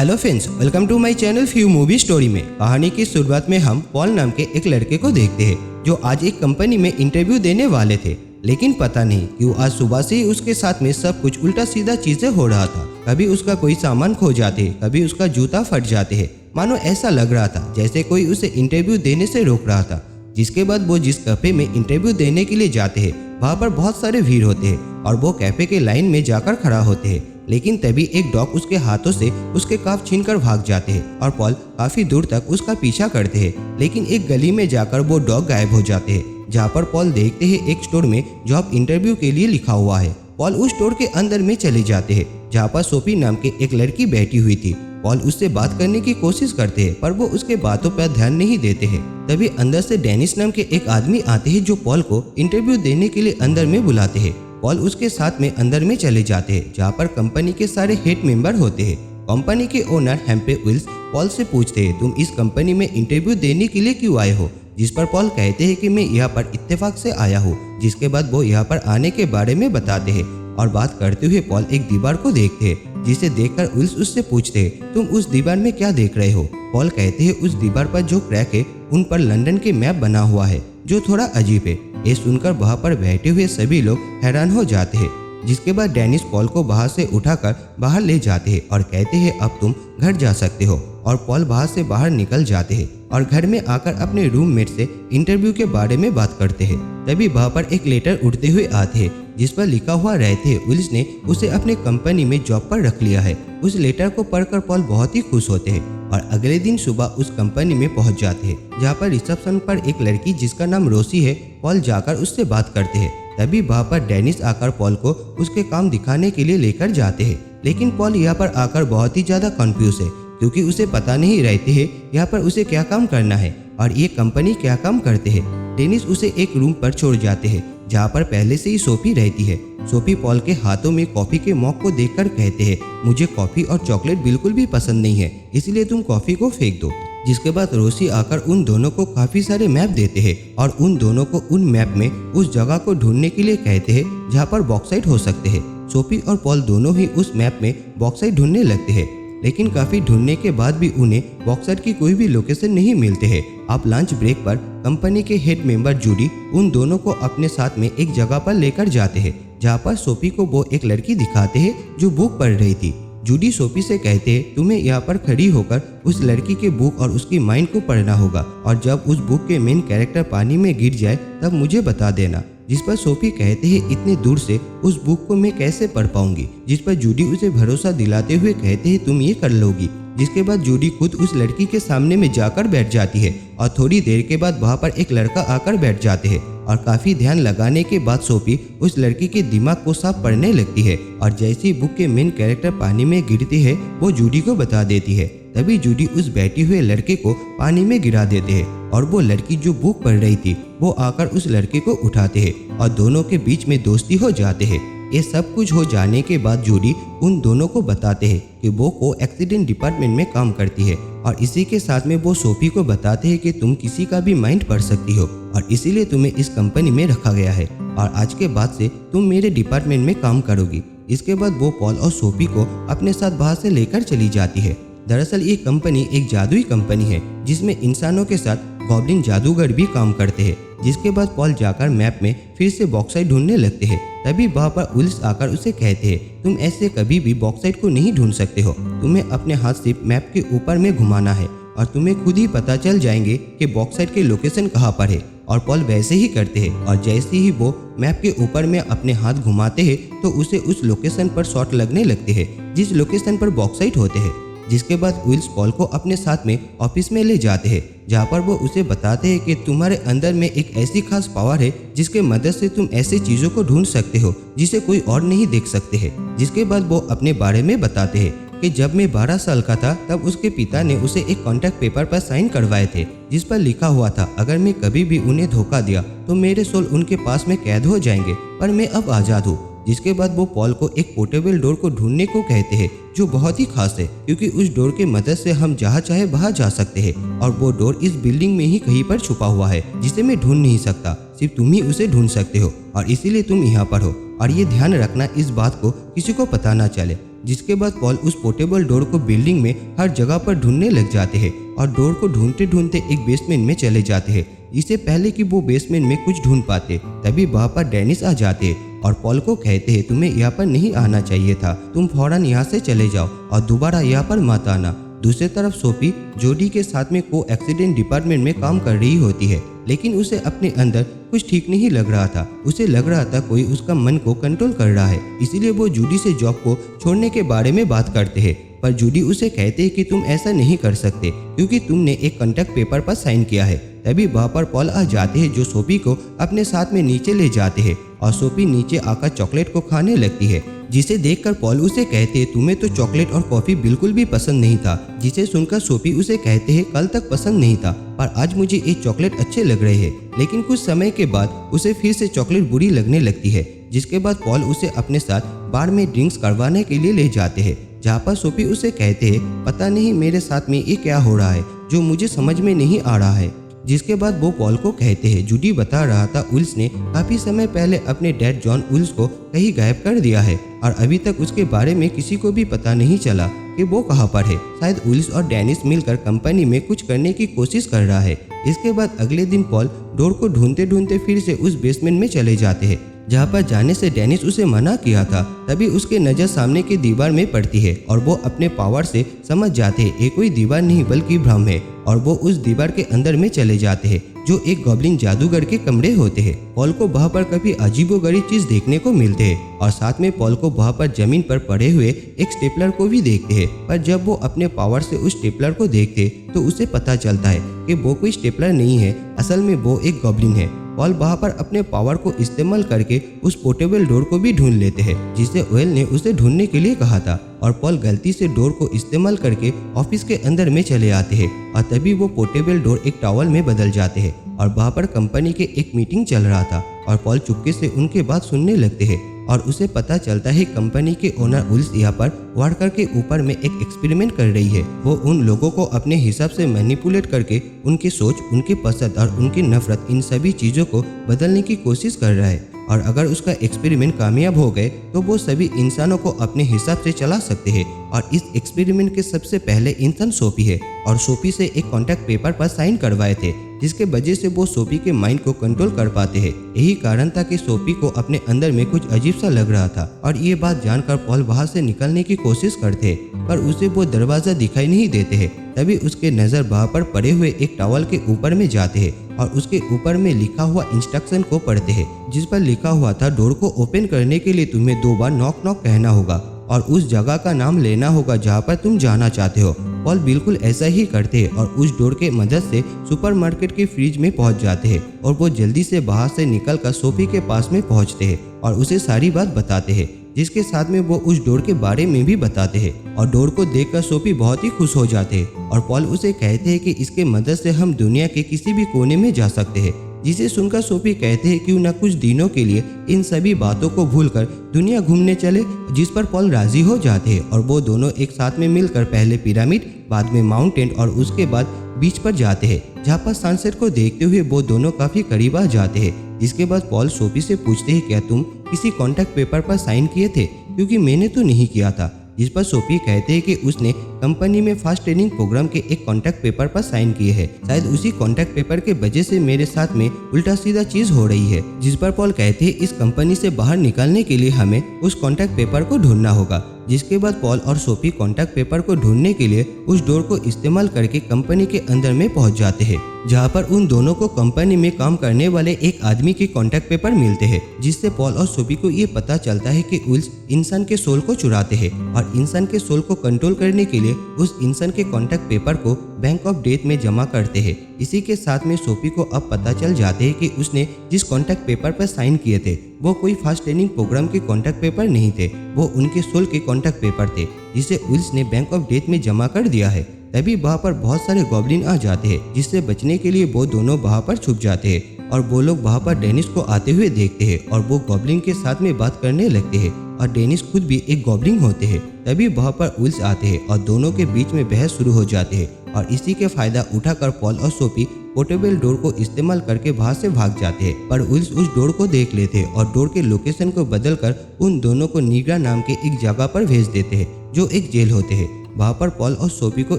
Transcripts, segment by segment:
Hello friends, welcome to my channel few movie story में। कहानी की शुरुआत में हम पॉल नाम के एक लड़के को देखते हैं जो आज एक कंपनी में इंटरव्यू देने वाले थे। लेकिन पता नहीं क्यों आज सुबह से ही उसके साथ में सब कुछ उल्टा सीधा चीजें हो रहा था। कभी उसका कोई सामान खो जाते, कभी उसका जूता फट जाते हैं। मानो ऐसा लग रहा था जैसे कोई उसे इंटरव्यू देने से रोक रहा था। जिसके बाद वो जिस कैफे में इंटरव्यू देने के लिए जाते हैं वहाँ पर बहुत सारे भीड़ होते हैं और वो कैफे के लाइन में जाकर खड़ा होते हैं। लेकिन तभी एक डॉग उसके हाथों से उसके काफ छीनकर भाग जाते हैं और पॉल काफी दूर तक उसका पीछा करते हैं। लेकिन एक गली में जाकर वो डॉग गायब हो जाते हैं, जहाँ पर पॉल देखते हैं एक स्टोर में जॉब इंटरव्यू के लिए लिखा हुआ है। पॉल उस स्टोर के अंदर में चले जाते हैं जहाँ पर सोफी नाम के एक लड़की बैठी हुई थी। पॉल उससे बात करने की कोशिश करते हैं पर वो उसके बातों पर ध्यान नहीं देते हैं। तभी अंदर से डेनिस नाम के एक आदमी आते हैं जो पॉल को इंटरव्यू देने के लिए अंदर में बुलाते हैं। पॉल उसके साथ में अंदर में चले जाते हैं जहाँ पर कंपनी के सारे हेड मेंबर होते हैं। कंपनी के ओनर हैम्पे विल्स पॉल से पूछते हैं, तुम इस कंपनी में इंटरव्यू देने के लिए क्यों आए हो? जिस पर पॉल कहते हैं कि मैं यहाँ पर इत्तेफाक से आया हूँ। जिसके बाद वो यहाँ पर आने के बारे में बताते हैं और बात करते हुए पॉल एक दीवार को देखते हैं, जिसे देखकर विल्स उससे पूछते हैं, तुम उस दीवार में क्या देख रहे हो? पॉल कहते हैं, उस दीवार पर जो क्रैक है उन पर लंदन के मैप बना हुआ है जो थोड़ा अजीब है। ये सुनकर वहाँ पर बैठे हुए सभी लोग हैरान हो जाते हैं। जिसके बाद डेनिस पॉल को बाहर से उठाकर बाहर ले जाते हैं और कहते हैं, अब तुम घर जा सकते हो। और पॉल बाहर से बाहर निकल जाते हैं और घर में आकर अपने रूममेट से इंटरव्यू के बारे में बात करते हैं। तभी वहाँ पर एक लेटर उड़ते हुए आते हैं जिस पर लिखा हुआ रहते हैं विल्स ने उसे अपने कंपनी में जॉब पर रख लिया है। उस लेटर को पढ़कर पॉल बहुत ही खुश होते हैं और अगले दिन सुबह उस कंपनी में पहुंच जाते हैं जहाँ पर रिसेप्शन पर एक लड़की जिसका नाम रोसी है। पॉल जाकर उससे बात करते हैं। तभी वहाँ पर डेनिस आकर पॉल को उसके काम दिखाने के लिए लेकर जाते हैं। लेकिन पॉल यहाँ पर आकर बहुत ही ज्यादा कंफ्यूज है क्योंकि उसे पता नहीं रहते हैं यहाँ पर उसे क्या काम करना है और ये कंपनी क्या काम करते हैं। डेनिस उसे एक रूम पर छोड़ जाते हैं जहाँ पर पहले से ही सोफी रहती है। सोफी पॉल के हाथों में कॉफी के मॉग को देखकर कहते हैं, मुझे कॉफी और चॉकलेट बिल्कुल भी पसंद नहीं है, इसलिए तुम कॉफी को फेंक दो। जिसके बाद रोसी आकर उन दोनों को काफी सारे मैप देते हैं और उन दोनों को उन मैप में उस जगह को ढूंढने के लिए कहते हैं जहाँ पर बॉक्साइट हो सकते हैं। सोफी और पॉल दोनों ही उस मैप में बॉक्साइट ढूंढने लगते हैं। लेकिन काफी ढूंढने के बाद भी उन्हें बॉक्साइट की कोई भी लोकेशन नहीं मिलते हैं। अब लंच ब्रेक पर कंपनी के हेड मेंबर जूडी उन दोनों को अपने साथ में एक जगह पर लेकर जाते हैं जहाँ पर सोफी को वो एक लड़की दिखाते हैं जो बुक पढ़ रही थी। जूडी सोफी से कहते हैं, तुम्हें यहाँ पर खड़ी होकर उस लड़की के बुक और उसकी माइंड को पढ़ना होगा और जब उस बुक के मेन कैरेक्टर पानी में गिर जाए तब मुझे बता देना। जिस पर सोफी कहते हैं, इतने दूर से उस बुक को मैं कैसे पढ़ पाऊंगी? जिस पर जूडी उसे भरोसा दिलाते हुए कहते हैं, तुम ये कर लोगी। जिसके बाद जूडी खुद उस लड़की के सामने में जाकर बैठ जाती है और थोड़ी देर के बाद वहाँ पर एक लड़का आकर बैठ जाते हैं और काफी ध्यान लगाने के बाद सोफी उस लड़की के दिमाग को साफ पढ़ने लगती है और जैसे ही बुक के मेन कैरेक्टर पानी में गिरते हैं वो जूडी को बता देती है। तभी जूडी उस बैठे हुए लड़के को पानी में गिरा देते हैं और वो लड़की जो बुक पढ़ रही थी वो आकर उस लड़के को उठाते हैं और दोनों के बीच में दोस्ती हो जाते हैं। ये सब कुछ हो जाने के बाद जूडी उन दोनों को बताते हैं कि वो को एक्सीडेंट डिपार्टमेंट में काम करती है और इसी के साथ में वो सोफी को बताते हैं कि तुम किसी का भी माइंड पढ़ सकती हो और इसीलिए तुम्हें इस कंपनी में रखा गया है और आज के बाद से तुम मेरे डिपार्टमेंट में काम करोगी। इसके बाद वो पॉल और सोफी को अपने साथ बाहर से लेकर चली जाती है। दरअसल ये कंपनी एक जादुई कंपनी है जिसमें इंसानों के साथ गॉब्लिन जादूगर भी काम करते हैं। जिसके बाद पॉल जाकर मैप में फिर से बॉक्साइट ढूंढने लगते हैं। तभी वहाँ पर विल्स आकर उसे कहते हैं, तुम ऐसे कभी भी बॉक्साइट को नहीं ढूंढ सकते हो, तुम्हें अपने हाथ सिर्फ मैप के ऊपर में घुमाना है और तुम्हें खुद ही पता चल जाएंगे कि बॉक्साइट के लोकेशन कहाँ पर है। और पॉल वैसे ही करते हैं और जैसे ही वो मैप के ऊपर में अपने हाथ घुमाते हैं तो उसे उस लोकेशन पर शॉट लगने लगते हैं जिस लोकेशन पर बॉक्साइट होते हैं। जिसके बाद विल्स पॉल को अपने साथ में ऑफिस में ले जाते हैं जहाँ पर वो उसे बताते हैं कि तुम्हारे अंदर में एक ऐसी खास पावर है जिसके मदद से तुम ऐसी चीजों को ढूंढ सकते हो जिसे कोई और नहीं देख सकते हैं। जिसके बाद वो अपने बारे में बताते हैं कि जब मैं 12 साल का था तब उसके पिता ने उसे एक कॉन्ट्रैक्ट पेपर पर साइन करवाए थे जिस पर लिखा हुआ था, अगर मैं कभी भी उन्हें धोखा दिया तो मेरे सोल उनके पास में कैद हो जाएंगे, पर मैं अब आज़ाद हूँ। जिसके बाद वो पॉल को एक पोर्टेबल डोर को ढूंढने को कहते हैं जो बहुत ही खास है क्योंकि उस डोर के मदद से हम जहाँ चाहे वहाँ जा सकते हैं और वो डोर इस बिल्डिंग में ही कहीं पर छुपा हुआ है जिसे मैं ढूंढ नहीं सकता, सिर्फ तुम ही उसे ढूंढ सकते हो और इसीलिए तुम यहाँ पर हो और ये ध्यान रखना इस बात को किसी को पता ना चले। जिसके बाद पॉल उस पोर्टेबल डोर को बिल्डिंग में हर जगह पर ढूंढने लग जाते हैं और डोर को ढूंढते ढूंढते एक बेसमेंट में चले जाते हैं। इससे पहले कि वो बेसमेंट में कुछ ढूंढ पाते तभी वहाँ पर डेनिस आ जाते हैं और पॉल को कहते हैं तुम्हें यहाँ पर नहीं आना चाहिए था, तुम फौरन यहाँ से चले जाओ और दोबारा यहाँ पर मत आना। दूसरी तरफ सोफी जोडी के साथ में को एक्सीडेंट डिपार्टमेंट में काम कर रही होती है, लेकिन उसे अपने अंदर कुछ ठीक नहीं लग रहा था। उसे लग रहा था कोई उसका मन को कंट्रोल कर रहा है, इसीलिए वो जूडी से जॉब को छोड़ने के बारे में बात करते हैं। पर जूडी उसे कहते हैं कि तुम ऐसा नहीं कर सकते क्योंकि तुमने एक कॉन्ट्रैक्ट पेपर पर साइन किया है। तभी वहाँ पर पॉल आ जाते हैं जो सोफी को अपने साथ में नीचे ले जाते हैं और सोफी नीचे आकर चॉकलेट को खाने लगती है, जिसे देखकर पॉल उसे कहते हैं तुम्हें तो चॉकलेट और कॉफी बिल्कुल भी पसंद नहीं था। जिसे सुनकर सोफी उसे कहते हैं कल तक पसंद नहीं था पर आज मुझे ये चॉकलेट अच्छे लग रहे हैं। लेकिन कुछ समय के बाद उसे फिर से चॉकलेट बुरी लगने लगती है, जिसके बाद पॉल उसे अपने साथ बार में ड्रिंक्स करवाने के लिए ले जाते हैं, जहाँ पर सोफी उसे कहते हैं पता नहीं मेरे साथ में ये क्या हो रहा है जो मुझे समझ में नहीं आ रहा है। जिसके बाद वो पॉल को कहते हैं जूडी बता रहा था उल्स ने काफी समय पहले अपने डैड जॉन उल्स को कहीं गायब कर दिया है और अभी तक उसके बारे में किसी को भी पता नहीं चला कि वो कहाँ पर है। शायद उल्स और डेनिस मिलकर कंपनी में कुछ करने की कोशिश कर रहा है। इसके बाद अगले दिन पॉल डोर को ढूंढते ढूंढते फिर से उस बेसमेंट में चले जाते हैं, जहाँ पर जाने से डेनिस उसे मना किया था। तभी उसके नज़र सामने की दीवार में पड़ती है और वो अपने पावर से समझ जाते हैं ये कोई दीवार नहीं बल्कि भ्रम है और वो उस दीवार के अंदर में चले जाते हैं जो एक गॉब्लिन जादूगर के कमरे होते हैं। पॉल को वहाँ पर काफी अजीबोगरीब चीज देखने को मिलते हैं और साथ में पॉल को वहाँ पर जमीन पर पड़े हुए एक स्टेपलर को भी देखते हैं। पर जब वो अपने पावर से उस स्टेपलर को देखते तो उसे पता चलता है कि वो कोई स्टेपलर नहीं है, असल में वो एक गॉब्लिन है। पॉल वहाँ पर अपने पावर को इस्तेमाल करके उस पोर्टेबल डोर को भी ढूंढ लेते हैं जिसे ओएल ने उसे ढूंढने के लिए कहा था और पॉल गलती से डोर को इस्तेमाल करके ऑफिस के अंदर में चले आते हैं और तभी वो पोर्टेबल डोर एक टॉवल में बदल जाते हैं और वहाँ पर कंपनी के एक मीटिंग चल रहा था और पॉल चुपके से उनके बात सुनने लगते हैं और उसे पता चलता है कंपनी के ओनर उल्स यहाँ पर वर्कर के ऊपर में एक एक्सपेरिमेंट कर रही है। वो उन लोगों को अपने हिसाब से मैनिपुलेट करके उनकी सोच, उनकी पसंद और उनकी नफरत इन सभी चीज़ों को बदलने की कोशिश कर रहा है और अगर उसका एक्सपेरिमेंट कामयाब हो गए तो वो सभी इंसानों को अपने हिसाब से चला सकते हैं। और इस एक्सपेरिमेंट के सबसे पहले इंसान सोफी है और सोफी से एक कॉन्ट्रैक्ट पेपर पर साइन करवाए थे जिसके वजह से वो सोफी के माइंड को कंट्रोल कर पाते हैं। यही कारण था कि सोफी को अपने अंदर में कुछ अजीब सा लग रहा था और ये बात जानकर पॉल वहाँ से निकलने की कोशिश करते पर उसे वो दरवाजा दिखाई नहीं देते हैं। तभी उसके नज़र वहाँ पर पड़े हुए एक टॉवल के ऊपर में जाते हैं और उसके ऊपर में लिखा हुआ इंस्ट्रक्शन को पढ़ते हैं जिस पर लिखा हुआ था डोर को ओपन करने के लिए तुम्हें 2 बार नॉक नॉक कहना होगा और उस जगह का नाम लेना होगा जहाँ पर तुम जाना चाहते हो। पॉल बिल्कुल ऐसा ही करते हैं और उस डोर के मदद से सुपरमार्केट के फ्रिज में पहुँच जाते हैं और वो जल्दी से बाहर से निकलकर सोफी के पास में पहुँचते हैं और उसे सारी बात बताते हैं जिसके साथ में वो उस डोर के बारे में भी बताते हैं और डोर को देखकर सोफी बहुत ही खुश हो जाते हैं और पॉल उसे कहते हैं कि इसके मदद से हम दुनिया के किसी भी कोने में जा सकते हैं। जिसे सुनकर सोफी कहते हैं क्यों न कुछ दिनों के लिए इन सभी बातों को भूलकर दुनिया घूमने चले, जिस पर पॉल राजी हो जाते हैं और वो दोनों एक साथ में मिलकर पहले पिरामिड, बाद में माउंटेन और उसके बाद बीच पर जाते हैं जहाँ पर सनसेट को देखते हुए वो दोनों काफी करीब आ जाते हैं। जिसके बाद पॉल सोफी से पूछते हैं क्या तुम किसी कॉन्ट्रैक्ट पेपर पर साइन किए थे, क्योंकि मैंने तो नहीं किया था। जिस पर सोफी कहते हैं कि उसने कंपनी में फास्ट ट्रेनिंग प्रोग्राम के एक कॉन्ट्रैक्ट पेपर पर साइन किए हैं, शायद उसी कॉन्ट्रैक्ट पेपर के वजह से मेरे साथ में उल्टा सीधा चीज हो रही है। जिस पर पॉल कहते हैं इस कंपनी से बाहर निकलने के लिए हमें उस कॉन्ट्रैक्ट पेपर को ढूंढना होगा। जिसके बाद पॉल और सोफी कॉन्ट्रैक्ट पेपर को ढूंढने के लिए उस डोर को इस्तेमाल करके कंपनी के अंदर में पहुंच जाते हैं, जहां पर उन दोनों को कंपनी में काम करने वाले एक आदमी के कॉन्ट्रैक्ट पेपर मिलते हैं, जिससे पॉल और सोफी को ये पता चलता है कि उल्स इंसान के सोल को चुराते हैं और इंसान के सोल को कंट्रोल करने के लिए उस इंसान के कॉन्ट्रैक्ट पेपर को बैंक ऑफ डेथ में जमा करते हैं। इसी के साथ में सोफी को अब पता चल जाते हैं कि उसने जिस कॉन्ट्रैक्ट पेपर पर साइन किए थे वो कोई फास्ट ट्रेनिंग प्रोग्राम के कॉन्ट्रैक्ट पेपर नहीं थे, वो उनके सोल के कॉन्ट्रैक्ट पेपर थे जिसे उल्स ने बैंक ऑफ डेथ में जमा कर दिया है। तभी वहाँ पर बहुत सारे गॉब्लिन आ जाते हैं, जिससे बचने के लिए वो दोनों वहाँ पर छुप जाते हैं और वो लोग वहाँ पर डेनिस को आते हुए देखते हैं और वो गॉब्लिन के साथ में बात करने लगते हैं और डेनिस खुद भी एक गॉब्लिन होते हैं। तभी वहाँ पर उल्स आते हैं और दोनों के बीच में बहस शुरू हो जाते हैं और इसी के फायदा उठाकर पॉल और सोफी पोर्टेबल डोर को इस्तेमाल करके वहां से भाग जाते हैं। पर विल्स उस डोर को देख लेते हैं और डोर के लोकेशन को बदलकर उन दोनों को नीग्रा नाम के एक जगह पर भेज देते हैं जो एक जेल होते हैं। वहाँ पर पॉल और सोफी को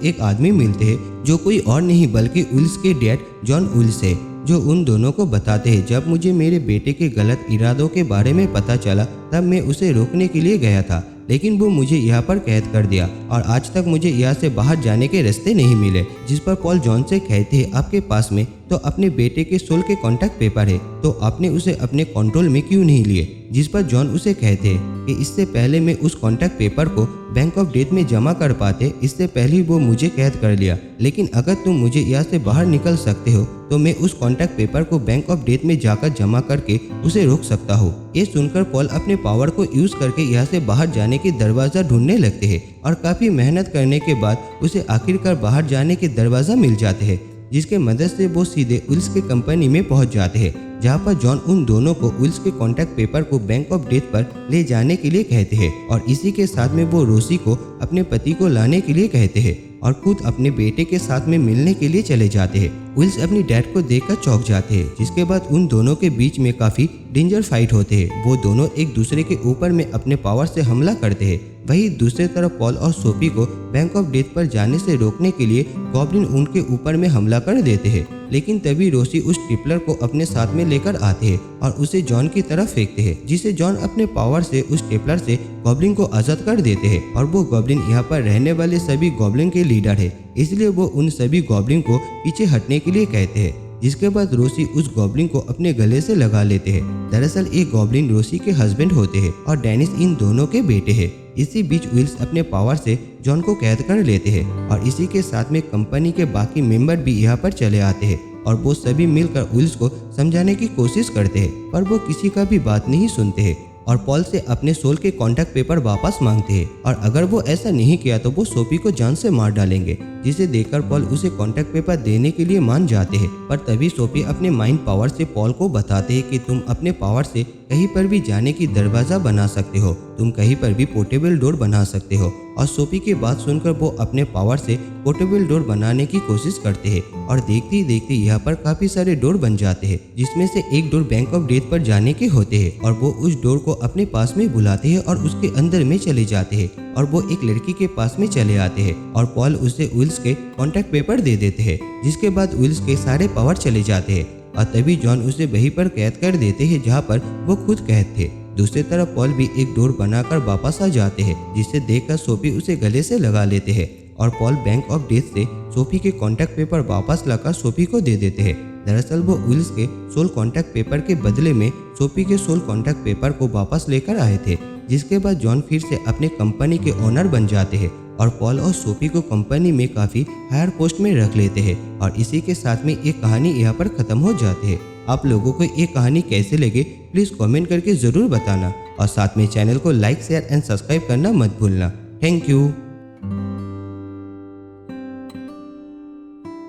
एक आदमी मिलते हैं जो कोई और नहीं बल्कि विल्स के डैड जॉन विल्स है, जो उन दोनों को बताते हैं जब मुझे मेरे बेटे के गलत इरादों के बारे में पता चला तब मैं उसे रोकने के लिए गया था, लेकिन वो मुझे यहाँ पर कैद कर दिया और आज तक मुझे यहाँ से बाहर जाने के रास्ते नहीं मिले। जिस पर पॉल जॉन से कहते हैं आपके पास में तो अपने बेटे के सोल के कॉन्टैक्ट पेपर है, तो आपने उसे अपने कंट्रोल में क्यों नहीं लिए। जिस पर जॉन उसे कहते हैं कि इससे पहले मैं उस कॉन्टैक्ट पेपर को बैंक ऑफ डेथ में जमा कर पाते, इससे पहले वो मुझे कैद कर लिया, लेकिन अगर तुम मुझे यहाँ से बाहर निकल सकते हो तो मैं उस कॉन्टैक्ट पेपर को बैंक ऑफ डेथ में जाकर जमा करके उसे रोक सकता हूँ। ये सुनकर पॉल अपने पावर को यूज करके यहाँ से बाहर जाने के दरवाजा ढूंढने लगते हैं और काफी मेहनत करने के बाद उसे आखिरकार बाहर जाने के दरवाजा मिल जाते हैं, जिसके मदद से वो सीधे विल्स के कंपनी में पहुंच जाते हैं, जहां पर जॉन उन दोनों को विल्स के कॉन्टैक्ट पेपर को बैंक ऑफ डेथ पर ले जाने के लिए कहते हैं और इसी के साथ में वो रोसी को अपने पति को लाने के लिए कहते हैं और खुद अपने बेटे के साथ में मिलने के लिए चले जाते हैं। विल्स अपनी डैड को देखकर चौंक जाते हैं, जिसके बाद उन दोनों के बीच में काफी डेंजर फाइट होते हैं। वो दोनों एक दूसरे के ऊपर में अपने पावर से हमला करते हैं। वहीं दूसरी तरफ पॉल और सोफी को बैंक ऑफ डेथ पर जाने से रोकने के लिए गॉब्लिन उनके ऊपर में हमला कर देते हैं, लेकिन तभी रोसी उस टिपलर को अपने साथ में लेकर आते हैं और उसे जॉन की तरफ फेंकते हैं, जिसे जॉन अपने पावर से उस टिपलर से गॉब्लिन को आजाद कर देते हैं। और वो गॉब्लिन यहाँ पर रहने वाले सभी गॉब्लिन के लीडर है, इसलिए वो उन सभी गॉब्लिन को पीछे हटने के लिए कहते हैं। जिसके बाद रोसी उस गॉब्लिन को अपने गले से लगा लेते हैं। दरअसल ये गॉब्लिन रोसी के हस्बैंड होते हैं और डेनिस इन दोनों के बेटे हैं। इसी बीच विल्स अपने पावर से जॉन को कैद कर लेते हैं और इसी के साथ में कंपनी के बाकी मेंबर भी यहाँ पर चले आते हैं और वो सभी मिलकर विल्स को समझाने की कोशिश करते हैं, पर वो किसी का भी बात नहीं सुनते हैं और पॉल से अपने सोल के कॉन्टैक्ट पेपर वापस मांगते हैं और अगर वो ऐसा नहीं किया तो वो सोफी को जान से मार डालेंगे, जिसे देखकर पॉल उसे कॉन्टैक्ट पेपर देने के लिए मान जाते हैं। पर तभी सोफी अपने माइंड पावर से पॉल को बताते हैं कि तुम अपने पावर से कहीं पर भी जाने की दरवाजा बना सकते हो, तुम कहीं पर भी पोर्टेबल डोर बना सकते हो। और सोफी की बात सुनकर वो अपने पावर से पोर्टेबल डोर बनाने की कोशिश करते हैं और देखते ही देखते यहाँ पर काफी सारे डोर बन जाते हैं, जिसमें से एक डोर बैंक ऑफ डेथ पर जाने के होते हैं और वो उस डोर को अपने पास में बुलाते हैं और उसके अंदर में चले जाते हैं और वो एक लड़की के पास में चले आते हैं और पॉल उसे विल्स के कॉन्टैक्ट पेपर दे देते हैं, जिसके बाद विल्स के सारे पावर चले जाते हैं और तभी जॉन उसे वहीं पर कैद कर देते हैं जहाँ पर वो खुद कैद थे। दूसरी तरफ पॉल भी एक डोर बनाकर वापस आ जाते हैं, जिसे देखकर सोफी उसे गले से लगा लेते हैं और पॉल बैंक ऑफ डेथ से सोफी के कॉन्टैक्ट पेपर वापस लाकर सोफी को दे देते हैं। दरअसल वो विल्स के सोल कॉन्टैक्ट पेपर के बदले में सोफी के सोल कॉन्टैक्ट पेपर को वापस लेकर आए थे, जिसके बाद जॉन फिर से अपने कंपनी के ओनर बन जाते हैं और पॉल और सोफी को कंपनी में काफी हायर पोस्ट में रख लेते हैं और इसी के साथ में ये कहानी यहाँ पर खत्म हो जाती है। आप लोगों को ये कहानी कैसे लगे प्लीज कमेंट करके जरूर बताना और साथ में चैनल को लाइक शेयर एंड सब्सक्राइब करना मत भूलना। Thank you.